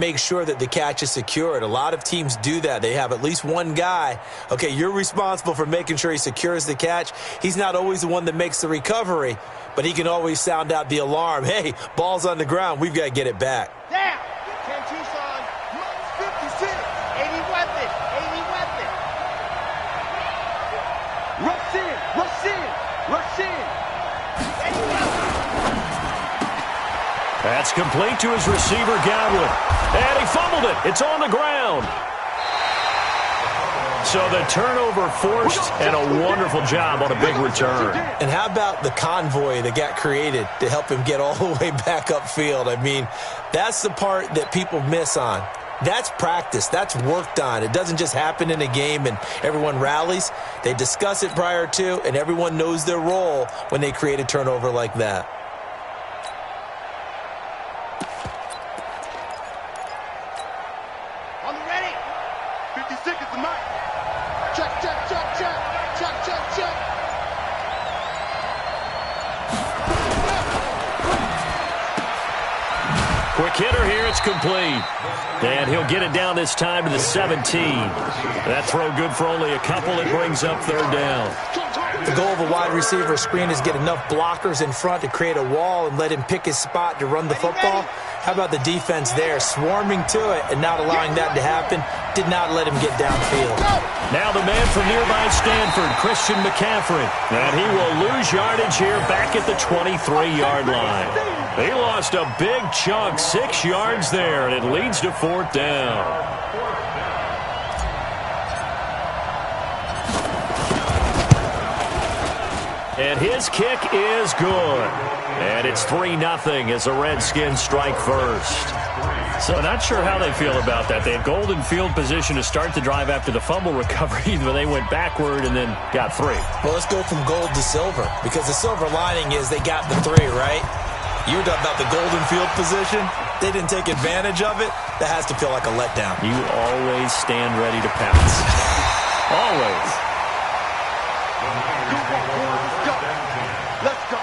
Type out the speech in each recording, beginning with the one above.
make sure that the catch is secured. A lot of teams do that. They have at least one guy. Okay, you're responsible for making sure he secures the catch. He's not always the one that makes the recovery, but he can always sound out the alarm. Hey, ball's on the ground. We've got to get it back. Down. 10 Tucson. 56. 80 weapon. 80 weapon. Rush in. Rush in. Rush in. 80 weapon. That's complete to his receiver, Godwin. And he fumbled it. It's on the ground. So the turnover forced, and a wonderful job on a big return. And how about the convoy that got created to help him get all the way back upfield? I mean, that's the part that people miss on. That's practice. That's worked on. It doesn't just happen in a game and everyone rallies. They discuss it prior to, and everyone knows their role when they create a turnover like that. Quick hitter here, it's complete. And he'll get it down this time to the 17. That throw good for only a couple. It brings up third down. The goal of a wide receiver screen is get enough blockers in front to create a wall and let him pick his spot to run the football. How about the defense there, swarming to it and not allowing that to happen? Did not let him get downfield. Now the man from nearby Stanford, Christian McCaffrey. And he will lose yardage here back at the 23-yard line. He lost a big chunk, 6 yards there, and it leads to fourth down. And his kick is good. And it's 3-0 as the Redskins strike first. So not sure how they feel about that. They had golden field position to start the drive after the fumble recovery, but they went backward and then got 3. Well, let's go from gold to silver, because the silver lining is they got the 3, right? You were talking about the golden field position. They didn't take advantage of it. That has to feel like a letdown. You always stand ready to pounce. Always. Let's go.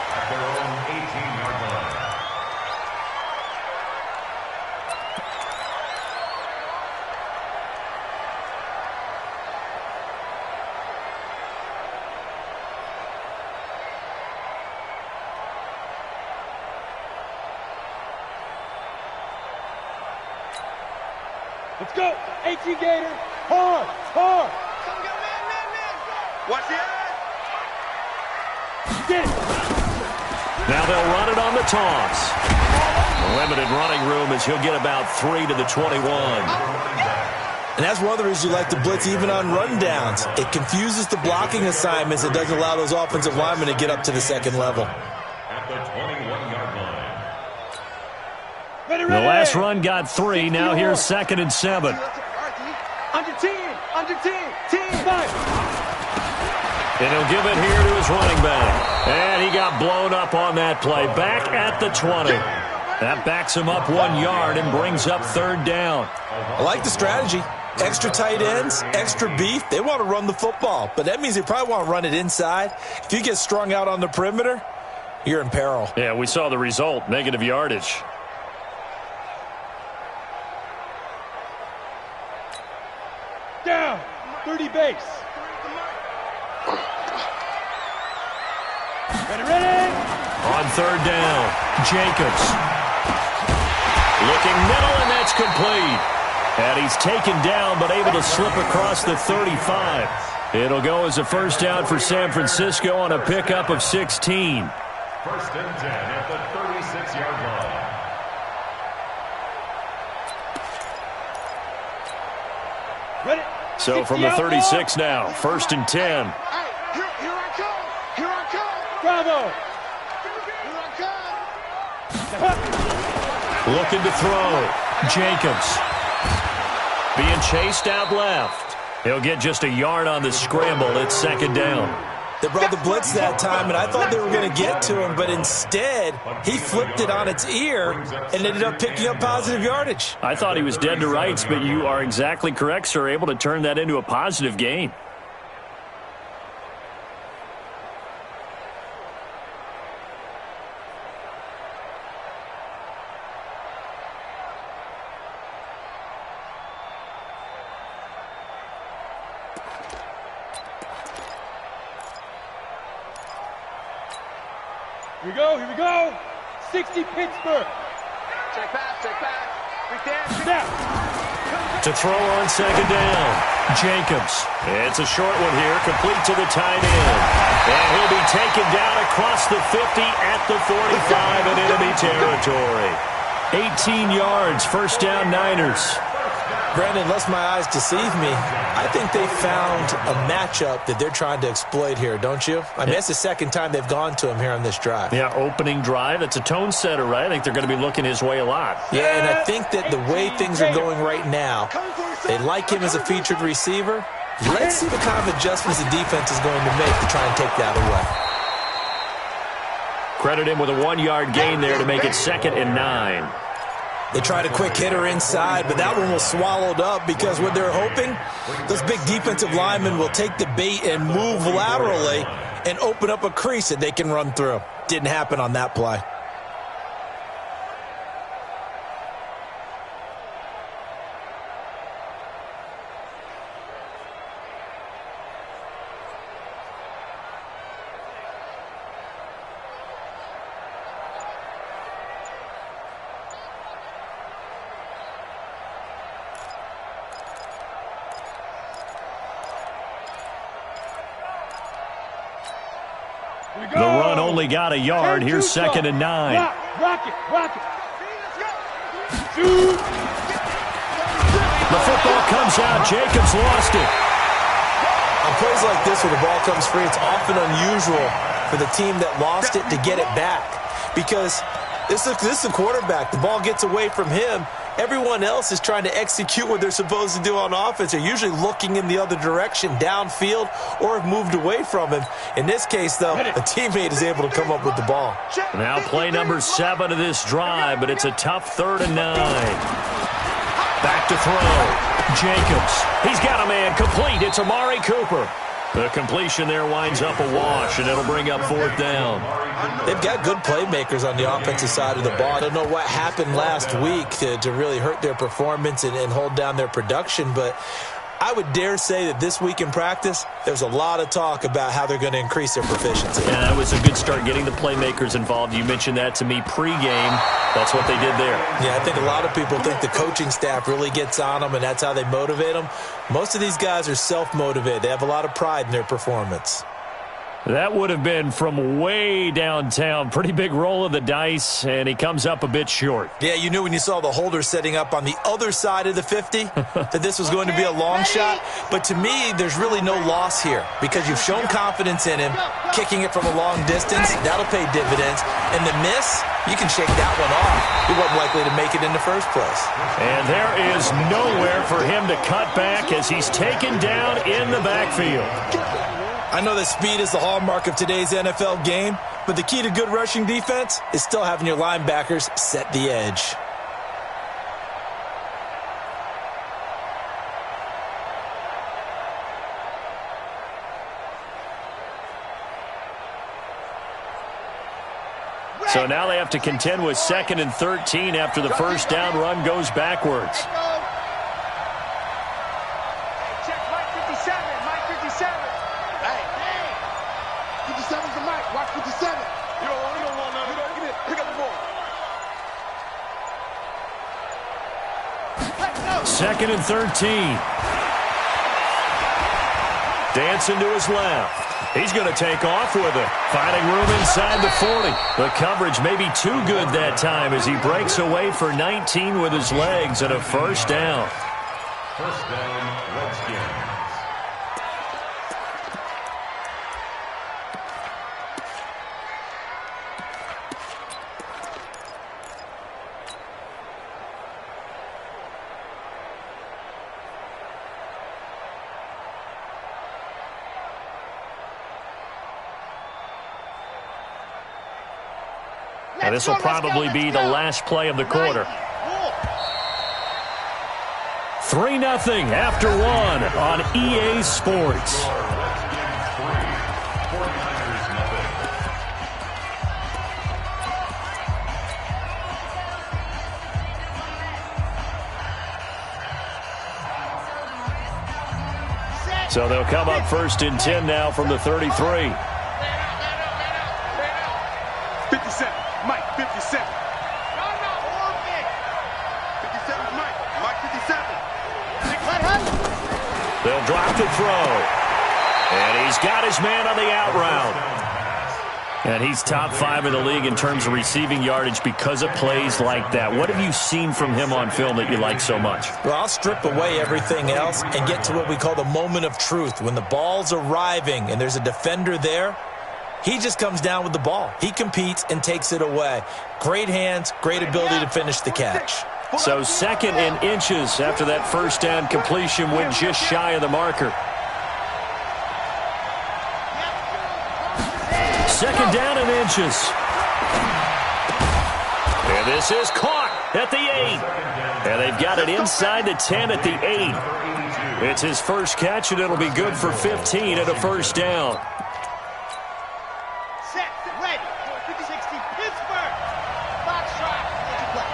Let's go. 18 Gator. Hard. Hard. Watch the eye. Get it. Now they'll run it on the toss. Limited running room as he'll get about 3 to the 21. And that's one of the reasons you like to blitz even on rundowns. It confuses the blocking assignments. It doesn't allow those offensive linemen to get up to the second level. At the 21-yard line. Ready, The ready. last run got 3. Now here's 2nd and 7. Under 10. Under 10. 10. 5. And he'll give it here to his running back. And he got blown up on that play. Back at the 20. That backs him up 1 yard and brings up third down. I like the strategy. Extra tight ends, extra beef. They want to run the football, but that means they probably want to run it inside. If you get strung out on the perimeter, you're in peril. Yeah, we saw the result, negative yardage. Down. 30 base. Ready, ready. On third down, Jacobs. Looking middle, and that's complete. And he's taken down, but able to slip across the 35. It'll go as a first down for San Francisco on a pickup of 16. 1st and 10 at the 36-yard line. Ready. So from the 36 now, 1st and 10. Hey, here I come. Here I come. Bravo. Here I come. Looking to throw. Jacobs. Being chased out left. He'll get just a yard on the scramble. It's 2nd down. They brought the blitz that time, and I thought they were going to get to him, but instead, he flipped it on its ear and ended up picking up positive yardage. I thought he was dead to rights, but you are exactly correct, sir. Able to turn that into a positive gain. Here we go. 60 Pittsburgh. Check back. Right there. Snap. To throw on second down, Jacobs. It's a short one here, complete to the tight end. And he'll be taken down across the 50 at the 45 in enemy territory. 18 yards, first down Niners. Brandon, unless my eyes deceive me, I think they found a matchup that they're trying to exploit here, don't you? I mean, that's the second time they've gone to him here on this drive. Yeah, opening drive. It's a tone setter, right? I think they're going to be looking his way a lot. Yeah, and I think that the way things are going right now, they like him as a featured receiver. Let's see the kind of adjustments the defense is going to make to try and take that away. Credit him with a 1-yard gain there to make it 2nd and 9. They tried a quick hitter inside, but that one was swallowed up because what they're hoping, those big defensive linemen will take the bait and move laterally and open up a crease that they can run through. Didn't happen on that play. The run only got a yard. Here's 2nd and 9. Rock it. The football comes out. Jacobs lost it. On plays like this where the ball comes free, it's often unusual for the team that lost it to get it back. Because this is a quarterback. The ball gets away from him. Everyone else is trying to execute what they're supposed to do on offense. They're usually looking in the other direction, downfield, or have moved away from him. In this case, though, a teammate is able to come up with the ball. Now play number 7 of this drive, but it's a tough 3rd and 9. Back to throw. Jacobs. He's got a man complete. It's Amari Cooper. The completion there winds up a wash, and it'll bring up 4th down. They've got good playmakers on the offensive side of the ball. I don't know what happened last week to really hurt their performance and hold down their production, but I would dare say that this week in practice, there's a lot of talk about how they're going to increase their proficiency. And that was a good start getting the playmakers involved. You mentioned that to me pregame. That's what they did there. Yeah, I think a lot of people think the coaching staff really gets on them, and that's how they motivate them. Most of these guys are self-motivated. They have a lot of pride in their performance. That would have been from way downtown. Pretty big roll of the dice, and he comes up a bit short. Yeah, you knew when you saw the holder setting up on the other side of the 50 that this was going to be a long shot. But to me, there's really no loss here because you've shown confidence in him. Kicking it from a long distance, that'll pay dividends. And the miss, you can shake that one off. He wasn't likely to make it in the first place. And there is nowhere for him to cut back as he's taken down in the backfield. I know that speed is the hallmark of today's NFL game, but the key to good rushing defense is still having your linebackers set the edge. So now they have to contend with 2nd and 13 after the first down run goes backwards. Second and 13. Dancing to his left. He's going to take off with it. Finding room inside the 40. The coverage may be too good that time as he breaks away for 19 with his legs and a first down. First down, Redskins. And this will probably be the last play of the quarter. 3-0 after 1 on EA Sports. So they'll come up 1st and 10 now from the 33. 50 They'll drop the throw. And he's got his man on the out route. And he's top 5 in the league in terms of receiving yardage because of plays like that. What have you seen from him on film that you like so much? Well, I'll strip away everything else and get to what we call the moment of truth. When the ball's arriving and there's a defender there, he just comes down with the ball. He competes and takes it away. Great hands, great ability to finish the catch. So 2nd and inches after that first down completion, went just shy of the marker. 2nd down and inches. And this is caught at the 8. And they've got it inside the 10 at the 8. It's his first catch, and it'll be good for 15 at a first down. Set, ready, 50-60, Pittsburgh. Box shot, let you play.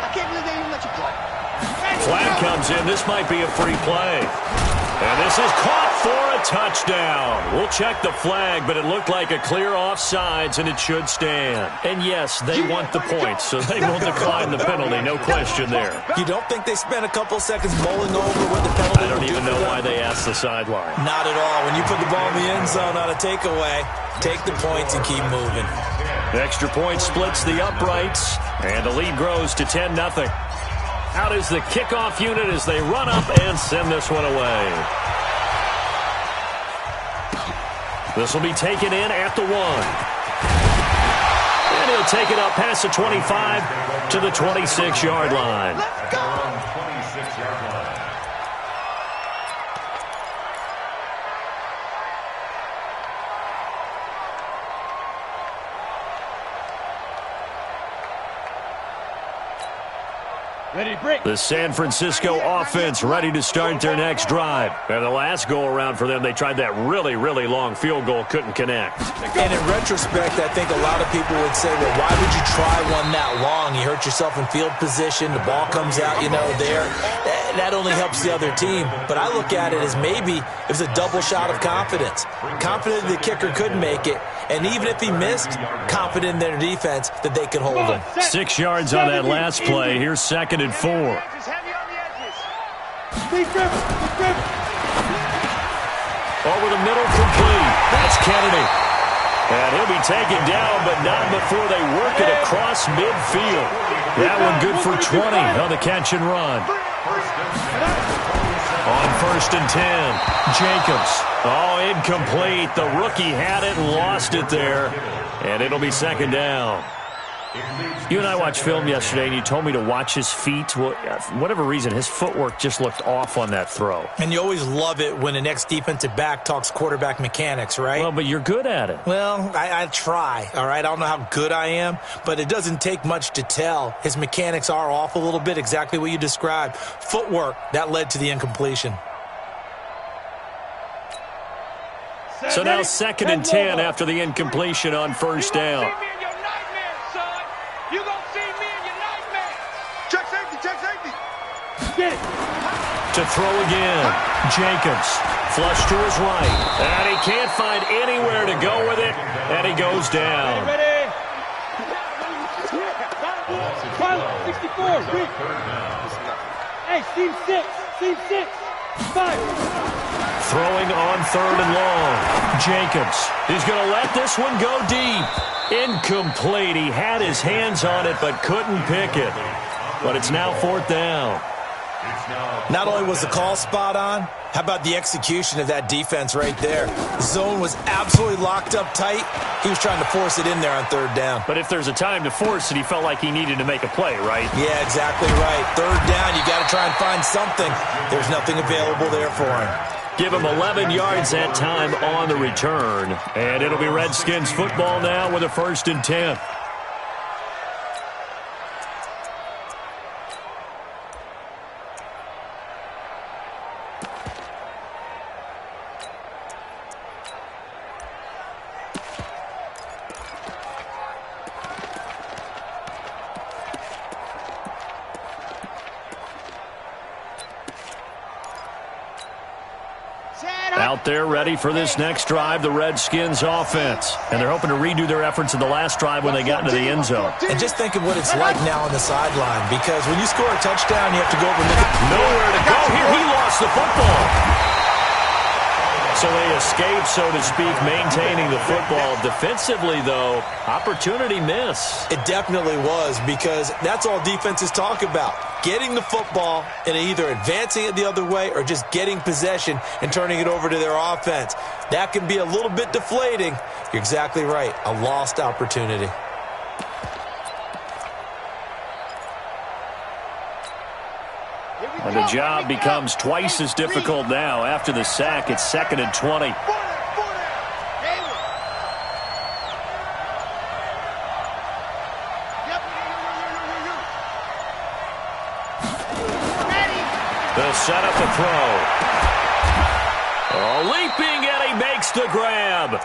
I can't believe they even let you play. Flag comes in. This might be a free play. And this is caught for a touchdown. We'll check the flag, but it looked like a clear offsides, and it should stand. And yes, they want the points, so they will decline the penalty. No question there. You don't think they spent a couple seconds mulling over what the penalty I don't even know why they asked the sideline. Not at all. When you put the ball in the end zone on a takeaway, take the points and keep moving. Extra point splits the uprights, and the lead grows to 10-0. Out is the kickoff unit as they run up and send this one away. This will be taken in at the 1. And he'll take it up past the 25 to the 26-yard line. Let's go! 26-yard line. Ready, break. The San Francisco offense ready to start their next drive. And the last go-around for them, they tried that really, really long field goal, couldn't connect. And in retrospect, I think a lot of people would say, well, why would you try one that long? You hurt yourself in field position. The ball comes out, there. That only helps the other team. But I look at it as maybe it was a double shot of confidence. Confident the kicker couldn't make it. And even if he missed, confident in their defense that they could hold him. 6 yards on that last play. Here's 2nd and 4. Heavy on the edges. Over the middle, complete. That's Kennedy. And he'll be taken down, but not before they work it across midfield. That one good for 20 on the catch and run. On 1st and 10, Jacobs. Oh, incomplete. The rookie had it and lost it there. And it'll be 2nd down. You and I watched film yesterday, and you told me to watch his feet. Well, for whatever reason, his footwork just looked off on that throw. And you always love it when an ex-defensive back talks quarterback mechanics, right? Well, but you're good at it. Well, I try, all right? I don't know how good I am, but it doesn't take much to tell. His mechanics are off a little bit, exactly what you described. Footwork, that led to the incompletion. So now 2nd and 10 after the incompletion on 1st down. You gonna see me in your nightmare. Check safety, check safety. Get it. To throw again. Jacobs. Flush to his right. And he can't find anywhere to go with it. And he goes down. Ready? 64. Hey, team 6. Team 6. 5. Throwing on 3rd and long. Jacobs. He's going to let this one go deep. Incomplete. He had his hands on it but couldn't pick it. But it's now 4th down. Not only was the call spot on, how about the execution of that defense right there? The zone was absolutely locked up tight. He was trying to force it in there on 3rd down. But if there's a time to force it, he felt like he needed to make a play, right? Yeah, exactly right. 3rd down, you got to try and find something. There's nothing available there for him. Give him 11 yards that time on the return. And it'll be Redskins football now with a 1st and 10. Out there ready for this next drive, the Redskins offense. And they're hoping to redo their efforts in the last drive when they got into the end zone. And just think of what it's like now on the sideline, because when you score a touchdown, you have to go over and nowhere to go here. He lost the football. So they escape, so to speak, maintaining the football. Defensively, though, opportunity miss. It definitely was, because that's all defenses talk about. Getting the football and either advancing it the other way or just getting possession and turning it over to their offense. That can be a little bit deflating. You're exactly right. A lost opportunity. And the job becomes twice as difficult now. After the sack, it's 2nd and 20. They'll set up the throw. Oh, leaping, and he makes the grab.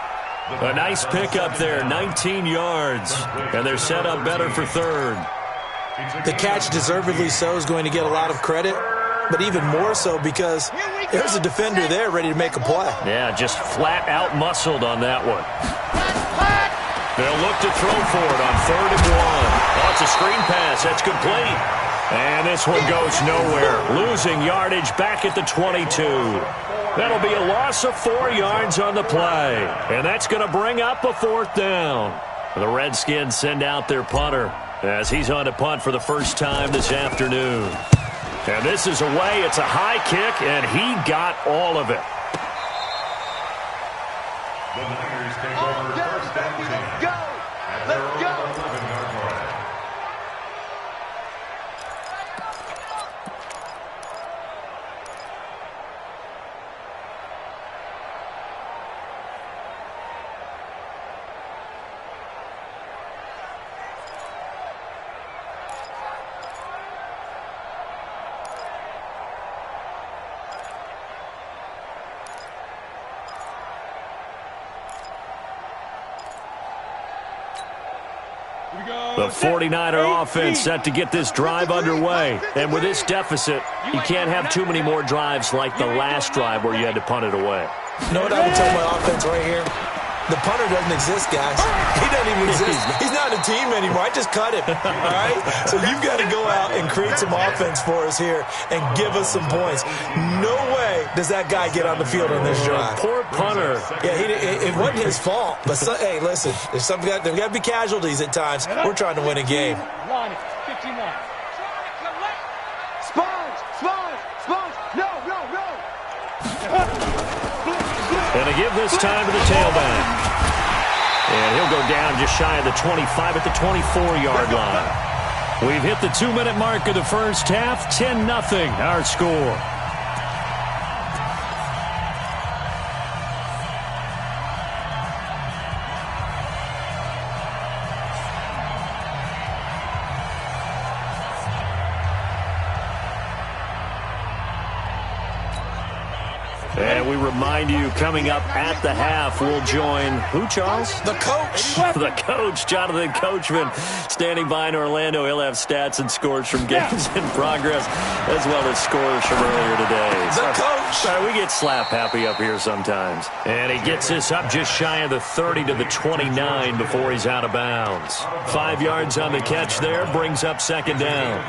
A nice pickup there, 19 yards. And they're set up better for 3rd. The catch, deservedly so, is going to get a lot of credit, but even more so because there's a defender there ready to make a play. Yeah, just flat out muscled on that one. They'll look to throw for it on 3rd and 1. Oh, it's a screen pass. That's complete. And this one goes nowhere. Losing yardage back at the 22. That'll be a loss of 4 yards on the play. And that's going to bring up a 4th down. The Redskins send out their punter as he's on to punt for the first time this afternoon. And this is away. It's a high kick, and he got all of it. The Niners take over first down. Let's go! Let's go! The 49er offense set to get this drive underway. And with this deficit, you can't have too many more drives like the last drive where you had to punt it away. You know what I would tell my offense right here? The punter doesn't exist, guys. He doesn't even exist. He's not a team anymore. I just cut him, all right? So you've got to go out and create some offense for us here and give us some points. No way does that guy get on the field on this drive. Poor punter. Yeah, it wasn't his fault. But, hey, listen, there's got to be casualties at times. We're trying to win a game. Line it, 59. Sponge, no. And they give this time to the tailback. And he'll go down just shy of the 25 at the 24-yard line. We've hit the 2-minute mark of the first half. 10-0 our score. And we remind you, coming up at the half, we'll join who, Charles? The coach. The coach, Jonathan Coachman, standing by in Orlando. He'll have stats and scores from games in progress, as well as scores from earlier today. The coach. Sorry, we get slap happy up here sometimes. And he gets this up just shy of the 30 to the 29 before he's out of bounds. 5 yards on the catch there, brings up 2nd down.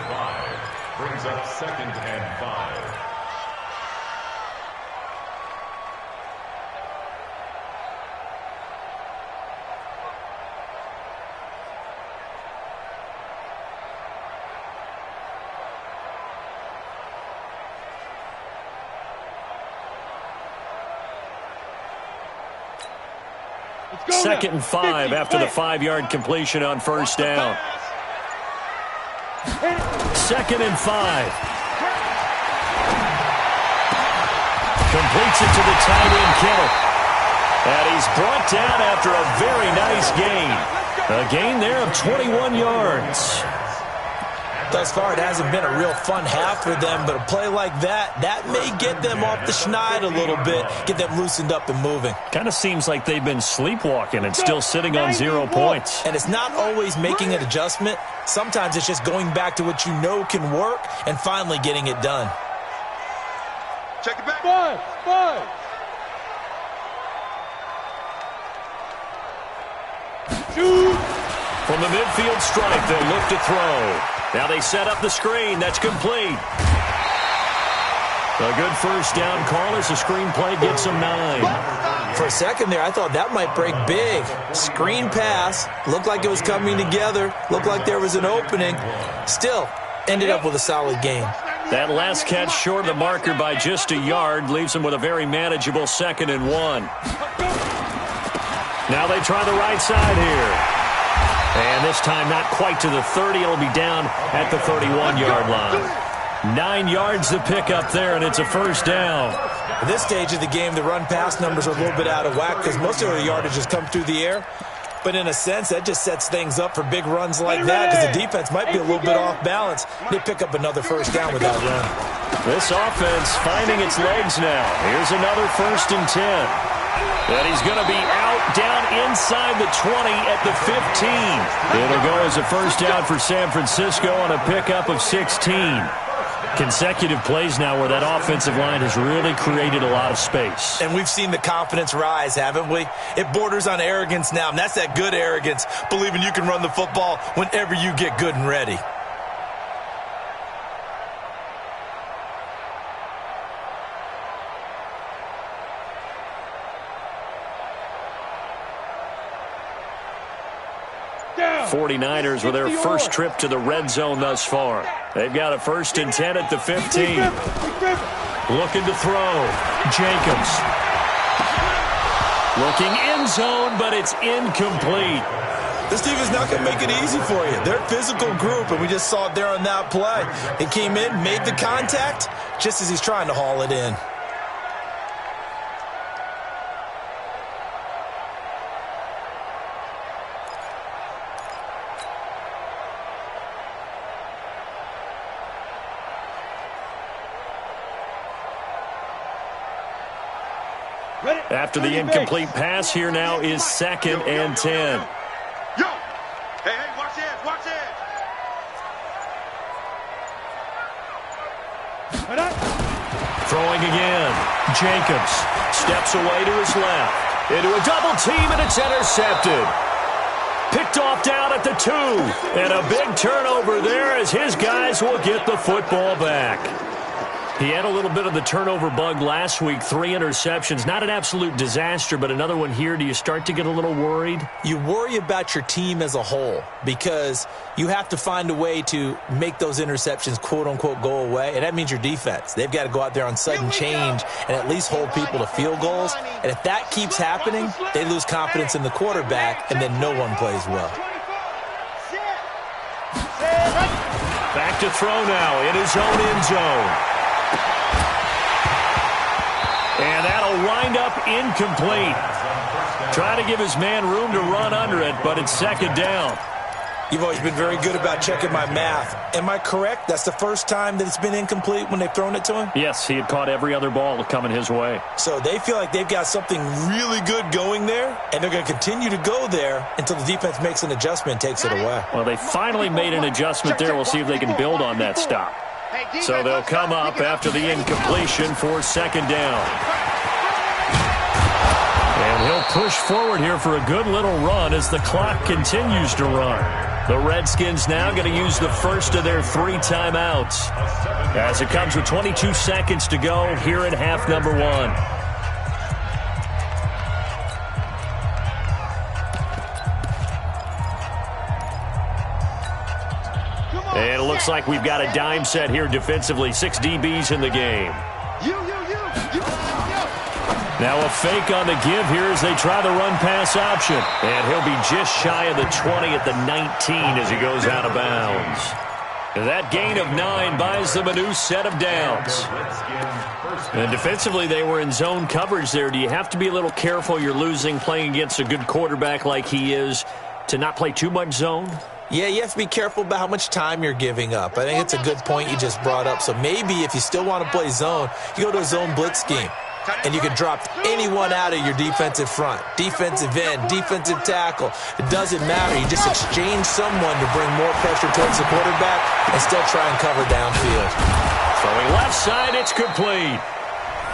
Brings up 2nd and 5. Second and 5 after the 5-yard completion on first down. 2nd and 5. Completes it to the tight end, Kittle. And he's brought down after a very nice gain. A gain there of 21 yards. Thus far, it hasn't been a real fun half for them, but a play like that may get them off the schneid a little bit, get them loosened up and moving. Kind of seems like they've been sleepwalking and still sitting on 0 points. And it's not always making an adjustment. Sometimes it's just going back to what you know can work and finally getting it done. Check it back. 5. Shoot. From the midfield stripe, they'll look to throw. Now they set up the screen. That's complete. A good first down call as the screenplay gets him 9. For a second there, I thought that might break big. Screen pass. Looked like it was coming together. Looked like there was an opening. Still, ended up with a solid gain. That last catch short of the marker by just a yard leaves him with a very manageable 2nd and 1. Now they try the right side here. And this time not quite to the 30. It'll be down at the 31-yard line. 9 yards to pick up there, and it's a first down. At this stage of the game, the run-pass numbers are a little bit out of whack because most of their yardage has come through the air. But in a sense, that just sets things up for big runs like that because the defense might be a little bit off balance. They pick up another first down with that run. This offense finding its legs now. Here's another 1st and 10. And he's going to be out down inside the 20 at the 15. It'll go as a first down for San Francisco on a pickup of 16. Consecutive plays now where that offensive line has really created a lot of space. And we've seen the confidence rise, haven't we? It borders on arrogance now, and that's that good arrogance, believing you can run the football whenever you get good and ready. Yeah. 49ers with their first trip to the red zone thus far. They've got a 1st and 10 at the 15. Looking to throw. Jacobs. Looking end zone, but it's incomplete. This team is not going to make it easy for you. They're a physical group, and we just saw it there on that play. He came in, made the contact, just as he's trying to haul it in. After the incomplete pass, here now is 2nd and 10. Yo! Hey, watch it, watch it! Throwing again. Jacobs steps away to his left. Into a double team, and it's intercepted. Picked off down at the 2. And a big turnover there as his guys will get the football back. He had a little bit of the turnover bug last week, 3 interceptions. Not an absolute disaster, but another one here. Do you start to get a little worried? You worry about your team as a whole because you have to find a way to make those interceptions, quote-unquote, go away, and that means your defense. They've got to go out there on sudden change and at least hold people to field goals, and if that keeps happening, they lose confidence in the quarterback, and then no one plays well. Back to throw now in his own end zone. And that'll wind up incomplete. Try to give his man room to run under it, but it's 2nd down. You've always been very good about checking my math. Am I correct? That's the first time that it's been incomplete when they've thrown it to him? Yes, he had caught every other ball coming his way. So they feel like they've got something really good going there, and they're going to continue to go there until the defense makes an adjustment and takes it away. Well, they finally made an adjustment there. We'll see if they can build on that stop. So they'll come up after the incompletion for 2nd down. And he'll push forward here for a good little run as the clock continues to run. The Redskins now going to use the first of their 3 timeouts as it comes with 22 seconds to go here in half number 1. And it looks like we've got a dime set here defensively. 6 DBs in the game. Now a fake on the give here as they try the run-pass option. And he'll be just shy of the 20 at the 19 as he goes out of bounds. That gain of 9 buys them a new set of downs. And defensively, they were in zone coverage there. Do you have to be a little careful you're losing playing against a good quarterback like he is to not play too much zone? Yeah, you have to be careful about how much time you're giving up. I think it's a good point you just brought up. So maybe if you still want to play zone, you go to a zone blitz scheme. And you can drop anyone out of your defensive front. Defensive end, defensive tackle. It doesn't matter. You just exchange someone to bring more pressure towards the quarterback and still try and cover downfield. Throwing left side, it's complete.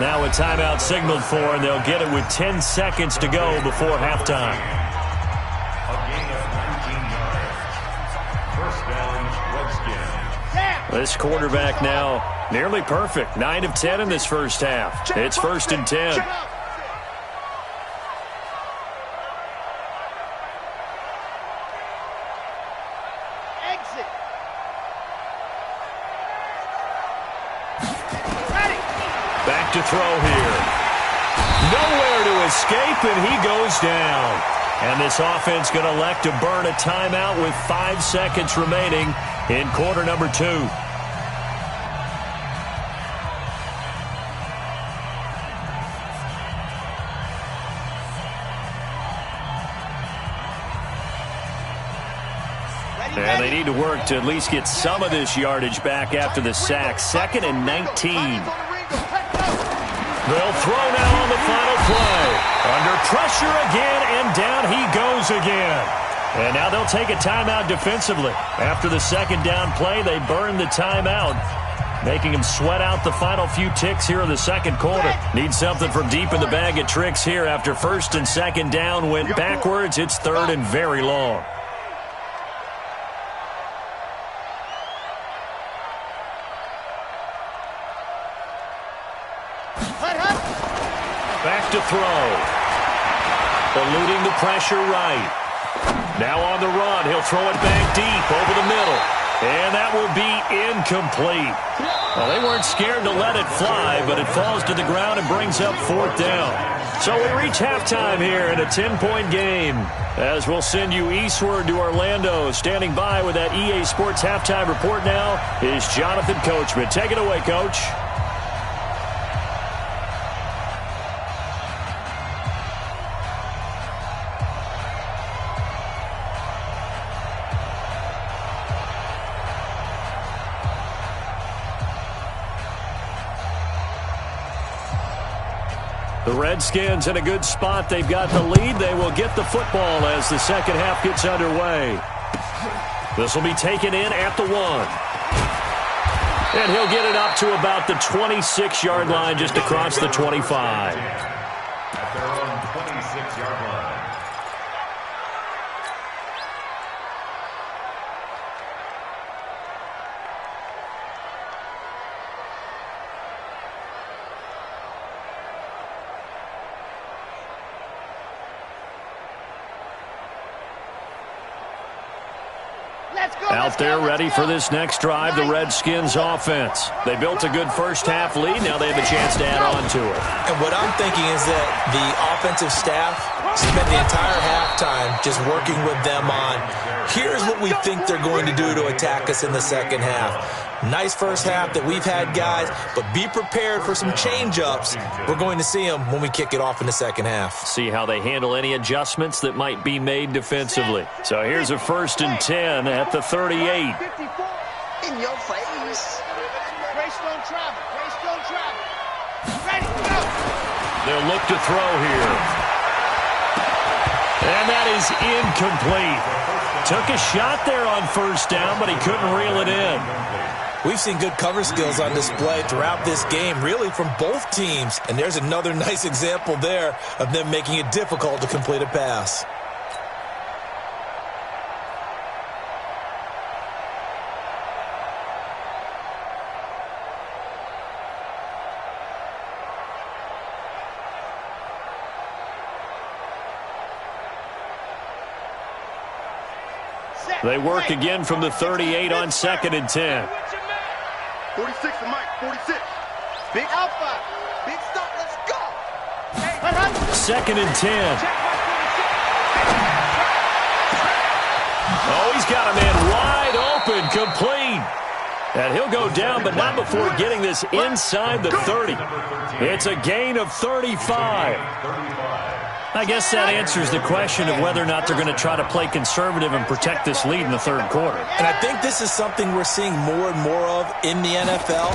Now a timeout signaled for, and they'll get it with 10 seconds to go before halftime. A gain of 19 yards. First down, Redskins. This quarterback now Nearly perfect. 9 of 10 in this first half. It's 1st and 10. Exit. Back to throw here. Nowhere to escape, and he goes down. And this offense going to elect to burn a timeout with 5 seconds remaining in quarter number 2. And they need to work to at least get some of this yardage back after the sack. 2nd and 19. They'll throw now on the final play. Under pressure again, and down he goes again. And now they'll take a timeout defensively. After the 2nd down play, they burn the timeout, making him sweat out the final few ticks here in the 2nd quarter. Need something from deep in the bag of tricks here after 1st and 2nd down went backwards. It's 3rd and very long. Back to throw. Eluding the pressure right. Now on the run. He'll throw it back deep over the middle. And that will be incomplete. Well, they weren't scared to let it fly, but it falls to the ground and brings up 4th down. So we reach halftime here in a 10-point game. As we'll send you eastward to Orlando. Standing by with that EA Sports halftime report now is Jonathan Coachman. Take it away, Coach. The Redskins in a good spot. They've got the lead. They will get the football as the 2nd half gets underway. This will be taken in at the 1. And he'll get it up to about the 26-yard line, just across the 25. At their own 26-yard line. Out there ready for this next drive, the Redskins offense. They built a good first half lead. Now they have a chance to add on to it. And what I'm thinking is that the offensive staff spent the entire halftime just working with them on, here's what we think they're going to do to attack us in the 2nd half. Nice first half that we've had, guys, but be prepared for some change-ups. We're going to see them when we kick it off in the 2nd half. See how they handle any adjustments that might be made defensively. So here's a 1st and 10 at the 38. In your face. Grace don't travel. Grace don't travel. Ready, go. They'll look to throw here. And that is incomplete. Took a shot there on 1st down, but he couldn't reel it in. We've seen good cover skills on display throughout this game, really from both teams. And there's another nice example there of them making it difficult to complete a pass. They work again from the 38 on 2nd and 10. 46 to Mike, 46. Big Alpha. Big stop, let's go. 2nd and 10. Oh, he's got a man wide open, complete. And he'll go down, but not before getting this inside the 30. It's a gain of 35. I guess that answers the question of whether or not they're going to try to play conservative and protect this lead in the 3rd quarter. And I think this is something we're seeing more and more of in the NFL.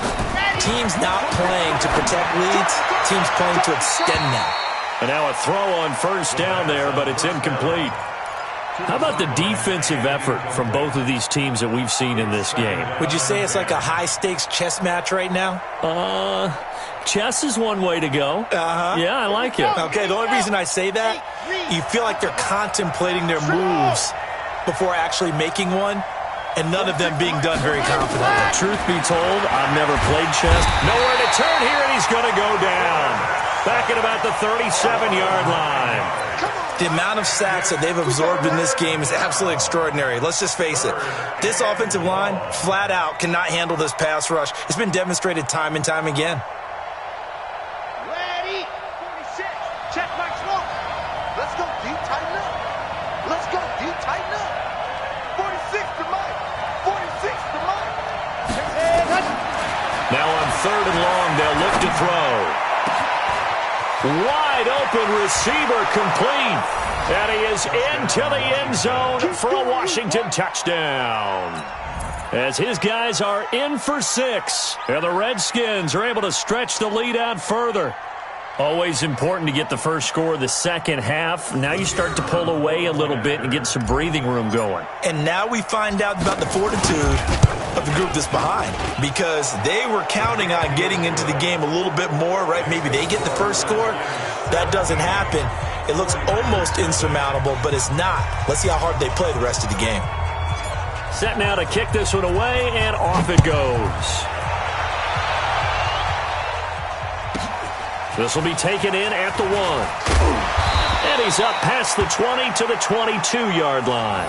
Teams not playing to protect leads, teams playing to extend them. And now a throw on 1st down there, but it's incomplete. How about the defensive effort from both of these teams that we've seen in this game? Would you say it's like a high-stakes chess match right now? Chess is one way to go. Yeah, I like it. Okay, the only reason I say that, you feel like they're contemplating their moves before actually making one. and none of them being done very confidently. Truth be told, I've never played chess. Nowhere to turn here, and he's going to go down. Back at about the 37-yard line. The amount of sacks that they've absorbed in this game is absolutely extraordinary. Let's just face it. This offensive line, flat out, cannot handle this pass rush. It's been demonstrated time and time again. Ready? 46. Check back slope. Let's go deep, tighten up. Let's go deep, tighten up. 46 to Mike. 46 to Mike. Now on 3rd and long, they'll look to throw. Wide open receiver complete. And he is into the end zone for a Washington touchdown. As his guys are in for 6. And the Redskins are able to stretch the lead out further. Always important to get the first score of the second half. Now you start to pull away a little bit and get some breathing room going. And now we find out about the fortitude of the group that's behind, because they were counting on getting into the game a little bit more, right? Maybe they get the first score. That doesn't happen. It looks almost insurmountable, but it's not. Let's see how hard they play the rest of the game. Set now to kick this one away, and off it goes. This will be taken in at the 1. And he's up past the 20 to the 22-yard line.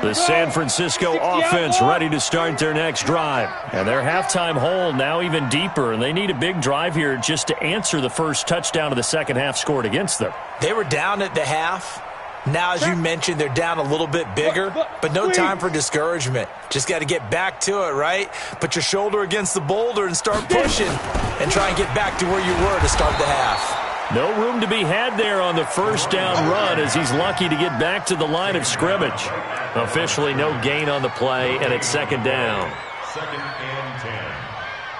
The San Francisco offense ready to start their next drive. And their halftime hole now even deeper, and they need a big drive here just to answer the first touchdown of the second half scored against them. They were down at the half. Now, as you mentioned, they're down a little bit bigger, but no time for discouragement. Just got to get back to it, right? Put your shoulder against the boulder and start pushing and try and get back to where you were to start the half. No room to be had there on the first down run, as he's lucky to get back to the line of scrimmage. Officially no gain on the play, and it's second down. 2nd and 10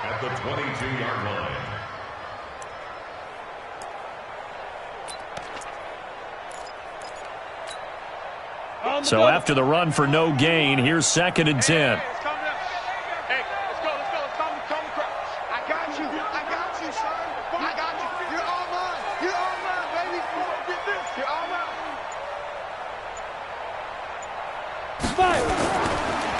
at the 22-yard line. So after the run for no gain, here's 2nd and 10.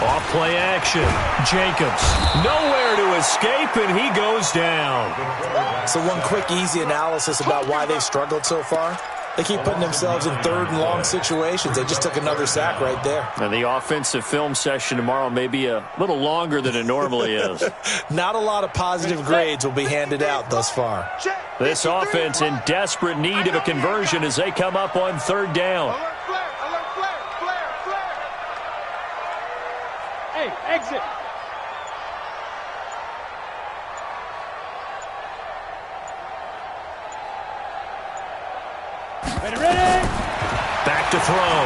Off-play action. Jacobs nowhere to escape, and he goes down. So one quick, easy analysis about why they've struggled so far. They keep putting themselves in 3rd and long situations. They just took another sack right there. And the offensive film session tomorrow may be a little longer than it normally is. Not a lot of positive grades will be handed out thus far. This offense in desperate need of a conversion as they come up on 3rd down. Hey, exit. Ready? Back to throw.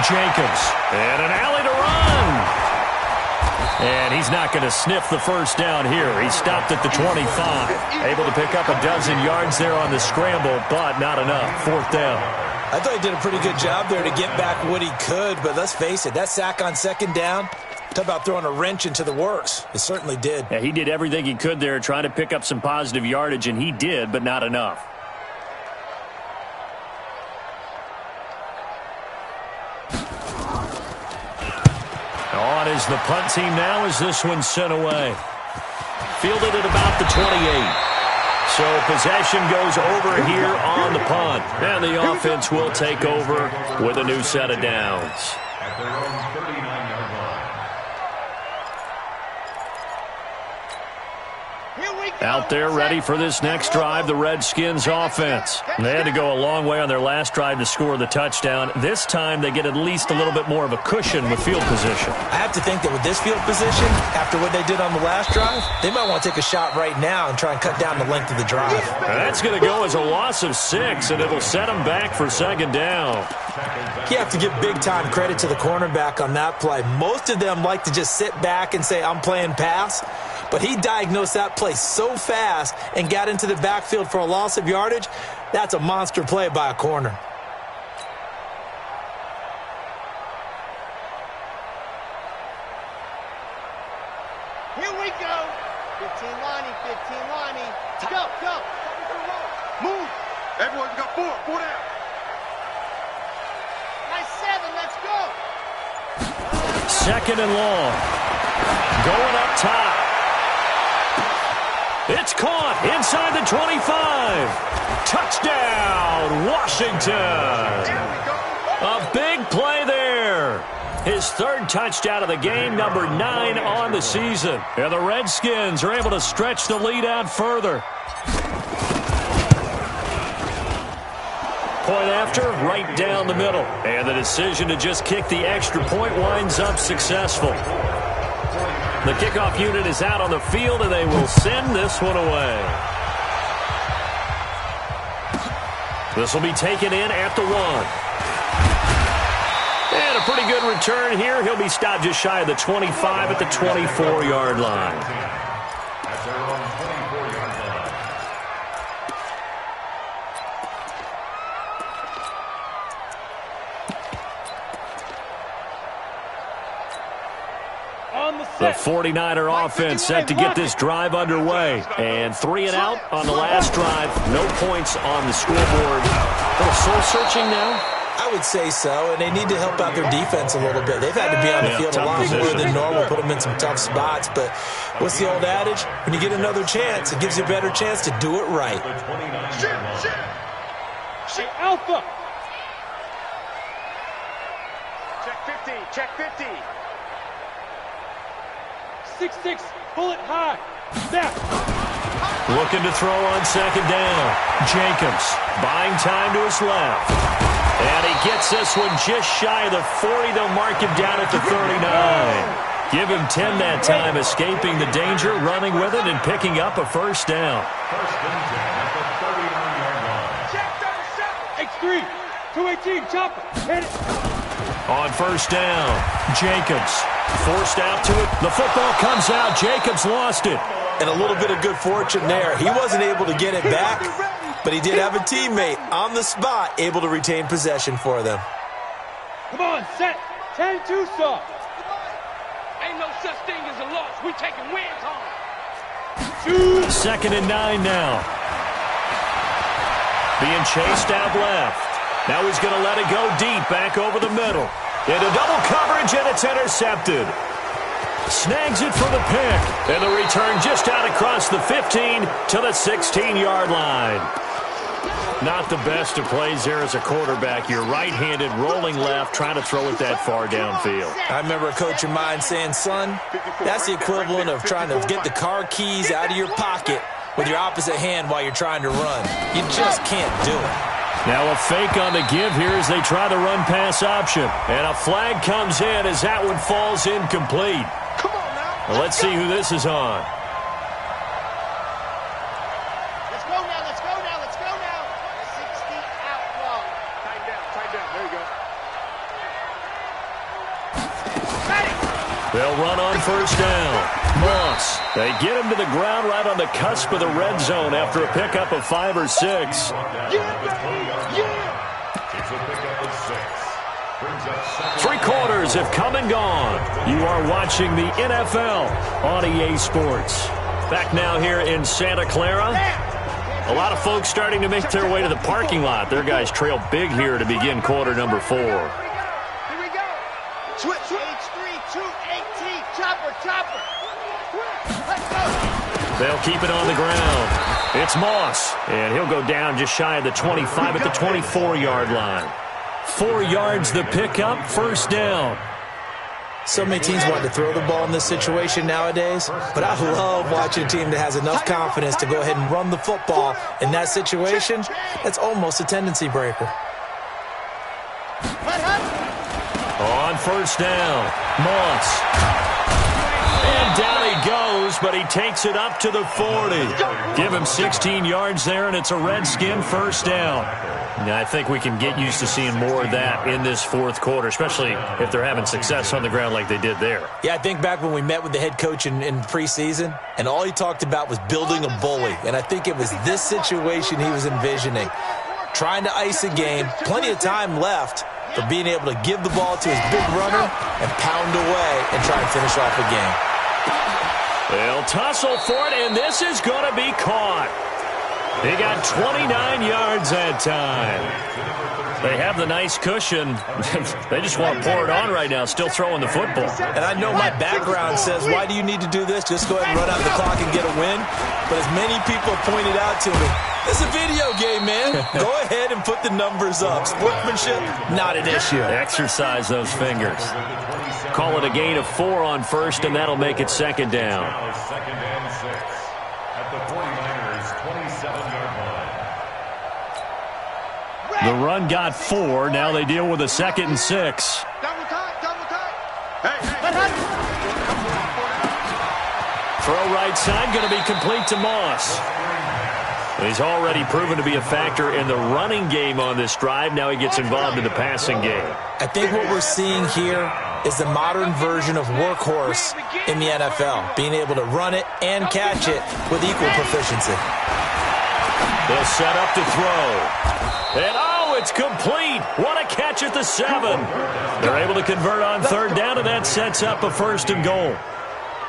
Jacobs. And an alley to run. And he's not going to sniff the first down here. He stopped at the 25. Able to pick up a dozen yards there on the scramble, but not enough. 4th down. I thought he did a pretty good job there to get back what he could, but let's face it, that sack on 2nd down, talk about throwing a wrench into the works. It certainly did. Yeah, he did everything he could there trying to pick up some positive yardage, and he did, but not enough. On is the punt team now as this one's sent away. Fielded at about the 28. So possession goes over here on the punt. And the offense will take over with a new set of downs. At their own 39-yard line. Out there ready for this next drive, the Redskins offense. They had to go a long way on their last drive to score the touchdown. This time they get at least a little bit more of a cushion with field position. I have to think that with this field position, after what they did on the last drive, they might want to take a shot right now and try and cut down the length of the drive. And that's going to go as a loss of 6, and it'll set them back for 2nd down. You have to give big-time credit to the cornerback on that play. Most of them like to just sit back and say, I'm playing pass. But he diagnosed that play so fast and got into the backfield for a loss of yardage. That's a monster play by a corner. Here we go. team lining. Go, go. Move. Everyone got four down. Nice 7, let's go. Second and long. Going up top. It's caught inside the 25. Touchdown, Washington. A big play there. His third touchdown of the game, number 9 on the season. And the Redskins are able to stretch the lead out further. Point after, right down the middle. And the decision to just kick the extra point winds up successful. The kickoff unit is out on the field, and they will send this one away. This will be taken in at the 1. And a pretty good return here. He'll be stopped just shy of the 25 at the 24-yard line. That's their own 24-yard line. The 49er offense set to get this drive underway. And 3 and out on the last drive. No points on the scoreboard. A little soul-searching now? I would say so, and they need to help out their defense a little bit. They've had to be on the field a lot more than normal, put them in some tough spots. But what's the old adage? When you get another chance, it gives you a better chance to do it right. Shit, Alpha. Check 50, check 50. 6-6, pull it high. Snap. Looking to throw on second down. Jacobs buying time to his left. And he gets this one just shy of the 40. They'll mark him down at the 39. Give him 10 that time, escaping the danger, running with it, and picking up a first down. First and 10 at the 39-yard line. Check 37. X3, 218, chopper. Hit it. On first down, Jacobs forced out to it. The football comes out. Jacobs lost it. And a little bit of good fortune there. He wasn't able to get it back, but he did have a teammate on the spot able to retain possession for them. Come on, set. 10-2 soft. Ain't no such thing as a loss. We taking wins home. Second and 9 now. Being chased out left. Now he's going to let it go deep, back over the middle. Into double coverage, and it's intercepted. Snags it for the pick. And the return just out across the 15 to the 16-yard line. Not the best of plays there as a quarterback. You're right-handed, rolling left, trying to throw it that far downfield. I remember a coach of mine saying, son, that's the equivalent of trying to get the car keys out of your pocket with your opposite hand while you're trying to run. You just can't do it. Now a fake on the give here as they try the run-pass option. And a flag comes in as that one falls incomplete. Come on now. Well, let's see who this is on. Let's go now, let's go now, let's go now. 60 outlaw. Tighten down, there you go. They'll run on first down. Moss. They get him to the ground right on the cusp of the red zone after a pickup of 5 or 6. Yeah, baby, yeah. It's a pickup of 6. Brings up 3 quarters have come and gone. You are watching the NFL on EA Sports. Back now here in Santa Clara. A lot of folks starting to make their way to the parking lot. Their guys trail big here to begin quarter number 4. Here we go. Switch. H3, 218, chopper. Let's go. They'll keep it on the ground. It's Moss, and he'll go down just shy of the 25 at the 24-yard line. 4 yards the pickup, first down. So many teams want to throw the ball in this situation nowadays, but I love watching a team that has enough confidence to go ahead and run the football in that situation. That's almost a tendency breaker. On first down, Moss. And down he goes, but he takes it up to the 40. Give him 16 yards there, and it's a Redskin first down. Now, I think we can get used to seeing more of that in this fourth quarter, especially if they're having success on the ground like they did there. Yeah, I think back when we met with the head coach in preseason, and all he talked about was building a bully. And I think it was this situation he was envisioning. Trying to ice a game, plenty of time left, but being able to give the ball to his big runner and pound away and try and finish off a game. They'll tussle for it, and this is going to be caught. He got 29 yards that time. They have the nice cushion. They just want to pour it on right now, still throwing the football. And I know my background says, why do you need to do this? Just go ahead and run out the clock and get a win. But as many people pointed out to me, this is a video game, man. Go ahead and put the numbers up. Sportsmanship, not an issue. Exercise those fingers. Call it a gain of 4 on first, and that'll make it second down. Second and 6 at the 49ers' 27-yard line. The run got 4. Now they deal with a 2nd and 6. Double time, double time. Hey. Throw right side, going to be complete to Moss. He's already proven to be a factor in the running game on this drive. Now he gets involved in the passing game. I think what we're seeing here is the modern version of workhorse in the NFL, being able to run it and catch it with equal proficiency. They'll set up to throw. And it's complete. What a catch at the 7. They're able to convert on third down, and that sets up a 1st and goal.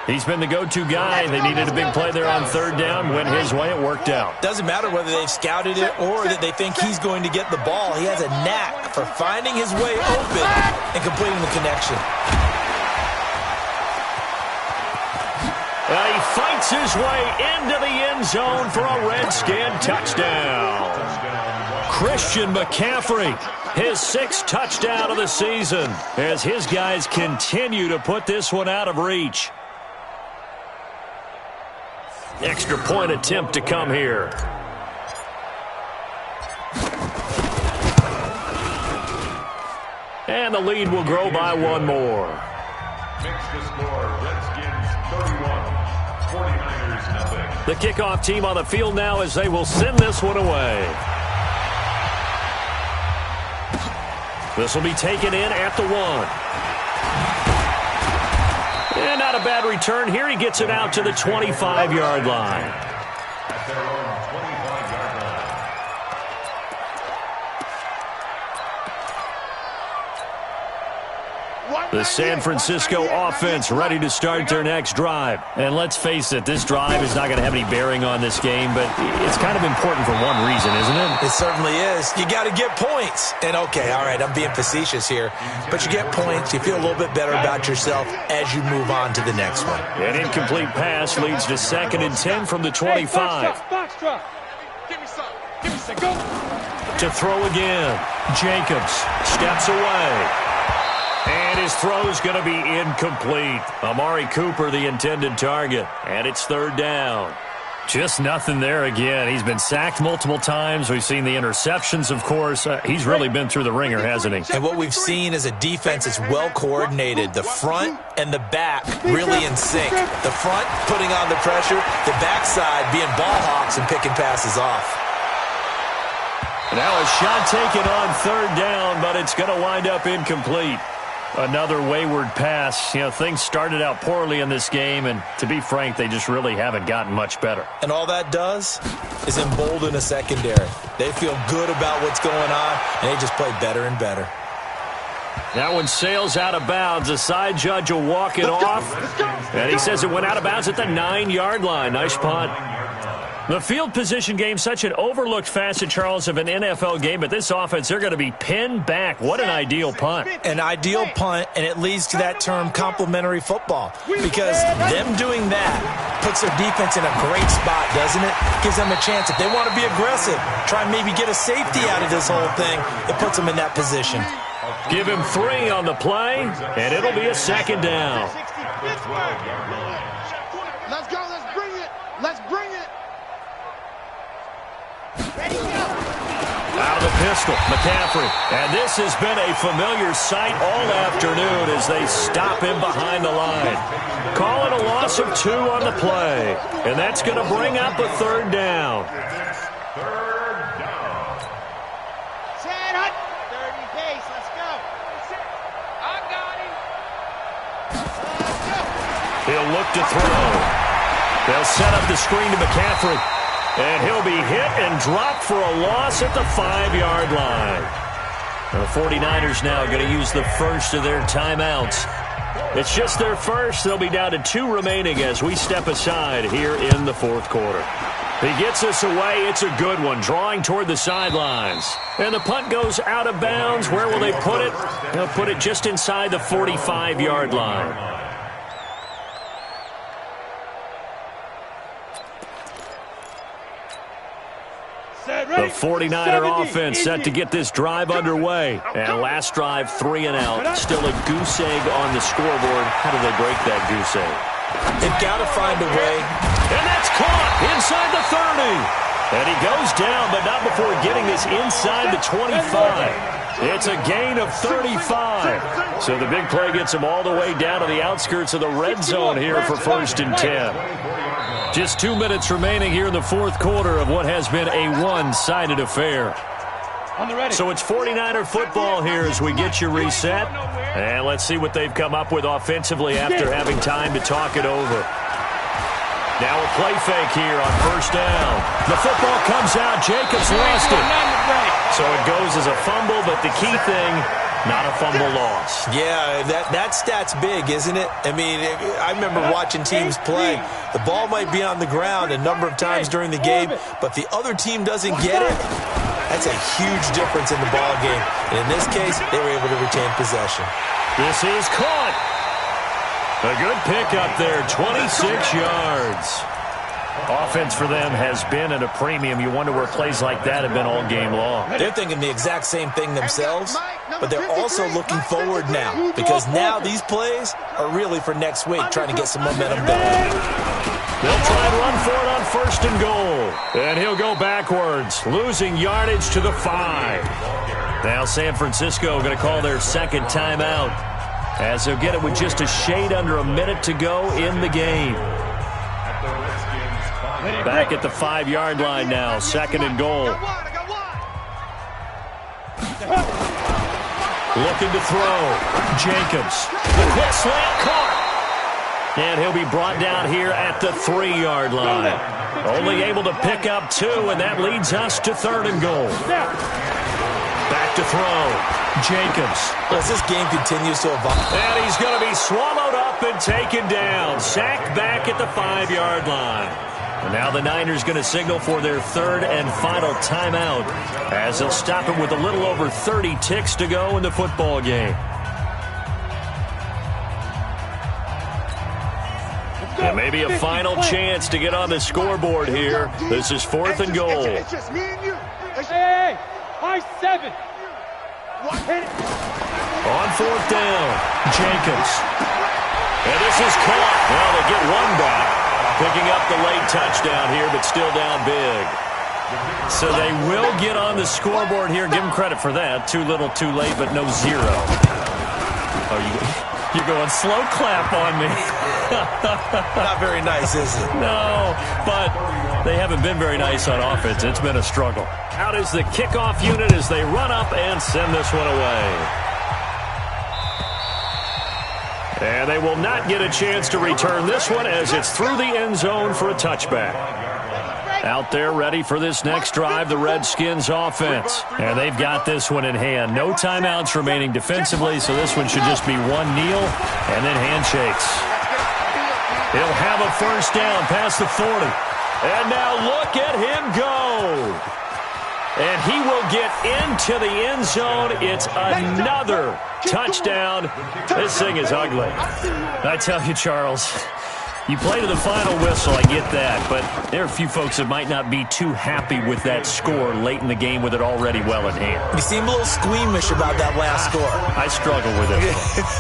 He's been the go-to guy. They needed a big play there on third down. Went his way. It worked out. Doesn't matter whether they've scouted it or that they think he's going to get the ball. He has a knack for finding his way open and completing the connection. He fights his way into the end zone for a Redskin touchdown. Christian McCaffrey, his 6th touchdown of the season, as his guys continue to put this one out of reach. Extra point attempt to come here. And the lead will grow by 1 more. Makes the score Redskins 31, 49ers nothing. The kickoff team on the field now as they will send this one away. This will be taken in at the 1. And not a bad return here. He gets it out to the 25-yard line. At their own 25-yard line. The San Francisco offense ready to start their next drive. And let's face it, this drive is not going to have any bearing on this game, but it's kind of important for one reason, isn't it? It certainly is. You got to get points. And okay, all right, I'm being facetious here, but you get points. You feel a little bit better about yourself as you move on to the next one. An incomplete pass leads to 2nd and 10 from the 25. Box drop. Give me some. Go. To throw again. Jacobs steps away. And his throw is going to be incomplete. Amari Cooper, the intended target. And it's 3rd down. Just nothing there again. He's been sacked multiple times. We've seen the interceptions, of course. He's really been through the ringer, hasn't he? And what we've seen is a defense that's well coordinated. The front and the back really in sync. The front putting on the pressure. The backside being ball hawks and picking passes off. Now a shot taken on 3rd down, but it's going to wind up incomplete. Another wayward pass. You know, things started out poorly in this game, and to be frank, they just really haven't gotten much better. And all that does is embolden a secondary. They feel good about what's going on, and they just play better and better. That one sails out of bounds. The side judge will walk it off, and he says it went out of bounds at the 9-yard line. Nice punt. The field position game, such an overlooked facet, Charles, of an NFL game, but this offense, they're going to be pinned back. What an ideal punt. An ideal punt, and it leads to that term complementary football, because them doing that puts their defense in a great spot, doesn't it? Gives them a chance. If they want to be aggressive, try and maybe get a safety out of this whole thing, it puts them in that position. Give him 3 on the play, and it'll be a 2nd down. Let's go. Let's bring it. Let's bring it. Out of the pistol, McCaffrey. And this has been a familiar sight all afternoon as they stop him behind the line. Call it a loss of 2 on the play. And that's going to bring up a 3rd down. 3rd down. Set up. 30 pace. Let's go. I got him. He'll look to throw. They'll set up the screen to McCaffrey. And he'll be hit and dropped for a loss at the 5-yard line. The 49ers now going to use the first of their timeouts. It's just their first. They'll be down to 2 remaining as we step aside here in the fourth quarter. He gets us away. It's a good one, drawing toward the sidelines. And the punt goes out of bounds. Where will they put it? They'll put it just inside the 45-yard line. The 49er offense set to get this drive underway. And last drive, 3 and out. Still a goose egg on the scoreboard. How do they break that goose egg? They've got to find a way. And that's caught inside the 30. And he goes down, but not before getting this inside the 25. It's a gain of 35. So the big play gets him all the way down to the outskirts of the red zone here for 1st and 10. Just 2 minutes remaining here in the fourth quarter of what has been a one-sided affair. So it's 49er football here as we get you reset. And let's see what they've come up with offensively after having time to talk it over. Now a play fake here on 1st down. The football comes out. Jacobs lost it. So it goes as a fumble, but the key thing, not a fumble loss. Yeah, that stat's big, isn't it? I mean, I remember watching teams play. The ball might be on the ground a number of times during the game, but the other team doesn't get it. That's a huge difference in the ball game. And in this case, they were able to retain possession. This is caught. A good pickup there, 26 yards. Offense for them has been at a premium. You wonder where plays like that have been all game long. They're thinking the exact same thing themselves, but they're also looking forward now because now these plays are really for next week, trying to get some momentum going. They'll try and run for it on 1st and goal. And he'll go backwards, losing yardage to the 5. Now San Francisco going to call their second timeout as they'll get it with just a shade under a minute to go in the game. Back at the 5-yard line now, 2nd and goal. Looking to throw. Jacobs. The quick slant caught. And he'll be brought down here at the 3-yard line. Only able to pick up 2, and that leads us to 3rd and goal. Back to throw. Jacobs. As this game continues to evolve. And he's going to be swallowed up and taken down. Sacked back at the 5-yard line. And now the Niners going to signal for their 3rd and final timeout as they'll stop it with a little over 30 ticks to go in the football game. And maybe a final chance to get on the scoreboard here. This is 4th and goal. It's just me and you. Hey, high 7. On 4th down, Jacobs. And this is caught. Well, they get one back. Picking up the late touchdown here, but still down big. So they will get on the scoreboard here. Give them credit for that. Too little, too late, but no 0. Oh, you're going slow clap on me. Not very nice, is it? No, but they haven't been very nice on offense. It's been a struggle. Out is the kickoff unit as they run up and send this one away. And they will not get a chance to return this one as it's through the end zone for a touchback. Out there ready for this next drive, the Redskins offense. And they've got this one in hand. No timeouts remaining defensively, so this one should just be one kneel and then handshakes. He'll have a 1st down past the 40. And now look at him go. And he will get into the end zone. It's another touchdown. This thing is ugly. I tell you, Charles, you play to the final whistle, I get that, but there are a few folks that might not be too happy with that score late in the game with it already well in hand. You seem a little squeamish about that last score. I struggle with it.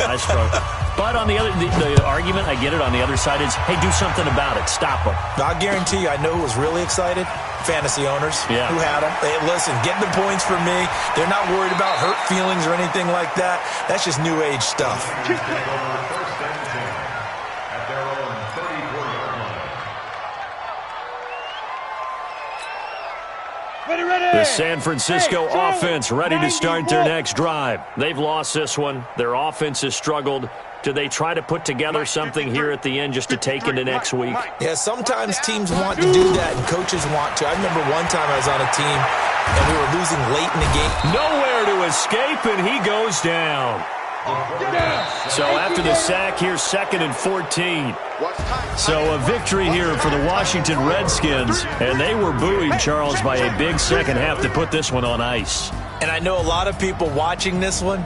I struggle. But on the other, the argument, I get it, on the other side is, hey, do something about it. Stop them. I guarantee you, I know who was really excited. Fantasy owners who had them. Hey, listen, get the points for me. They're not worried about hurt feelings or anything like that. That's just new age stuff. The San Francisco offense ready to start their next drive. They've lost this one. Their offense has struggled. Do they try to put together something here at the end just to take into next week? Yeah, sometimes teams want to do that and coaches want to. I remember one time I was on a team and we were losing late in the game. Nowhere to escape, and he goes down. So after the sack, here's 2nd and 14. So a victory here for the Washington Redskins, and they were buoyed, Charles, by a big second half to put this one on ice. And I know a lot of people watching this one,